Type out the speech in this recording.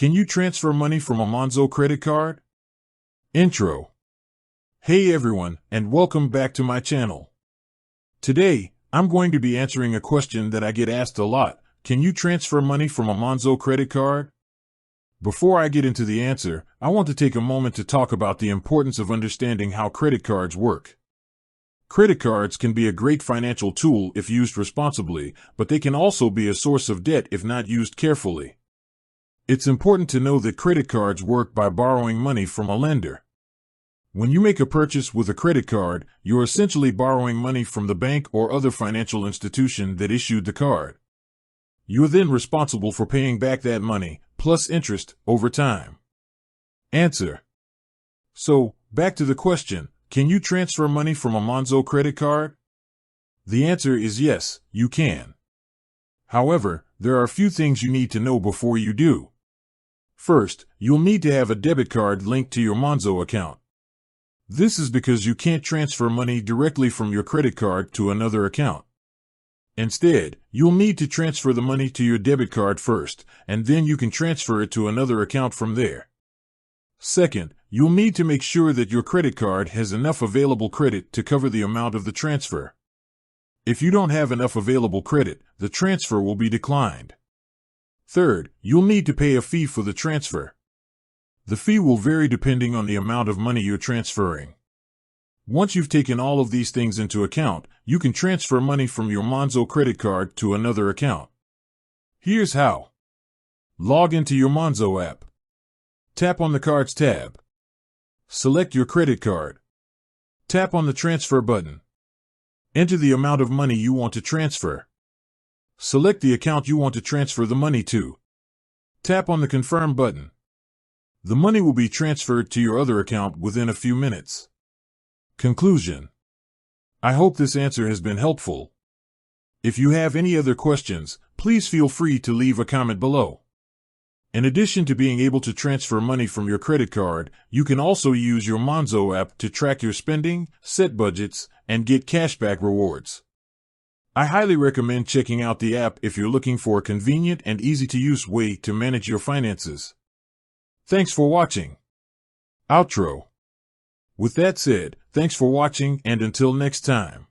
Can you transfer money from a Monzo credit card? Intro. Hey everyone, and welcome back to my channel. Today, I'm going to be answering a question that I get asked a lot. Can you transfer money from a Monzo credit card? Before I get into the answer, I want to take a moment to talk about the importance of understanding how credit cards work. Credit cards can be a great financial tool if used responsibly, but they can also be a source of debt if not used carefully. It's important to know that credit cards work by borrowing money from a lender. When you make a purchase with a credit card, you're essentially borrowing money from the bank or other financial institution that issued the card. You are then responsible for paying back that money, plus interest, over time. Answer. So, back to the question, can you transfer money from a Monzo credit card? The answer is yes, you can. However, there are a few things you need to know before you do. First, you'll need to have a debit card linked to your Monzo account. This is because you can't transfer money directly from your credit card to another account. Instead, you'll need to transfer the money to your debit card first, and then you can transfer it to another account from there. Second, you'll need to make sure that your credit card has enough available credit to cover the amount of the transfer. If you don't have enough available credit, the transfer will be declined. Third, you'll need to pay a fee for the transfer. The fee will vary depending on the amount of money you're transferring. Once you've taken all of these things into account, you can transfer money from your Monzo credit card to another account. Here's how. Log into your Monzo app. Tap on the Cards tab. Select your credit card. Tap on the Transfer button. Enter the amount of money you want to transfer. Select the account you want to transfer the money to. Tap on the Confirm button. The money will be transferred to your other account within a few minutes. Conclusion. I hope this answer has been helpful. If you have any other questions, please feel free to leave a comment below. In addition to being able to transfer money from your credit card, you can also use your Monzo app to track your spending, set budgets, and get cashback rewards. I highly recommend checking out the app if you're looking for a convenient and easy-to-use way to manage your finances. Thanks for watching. Outro. With that said, thanks for watching, and until next time.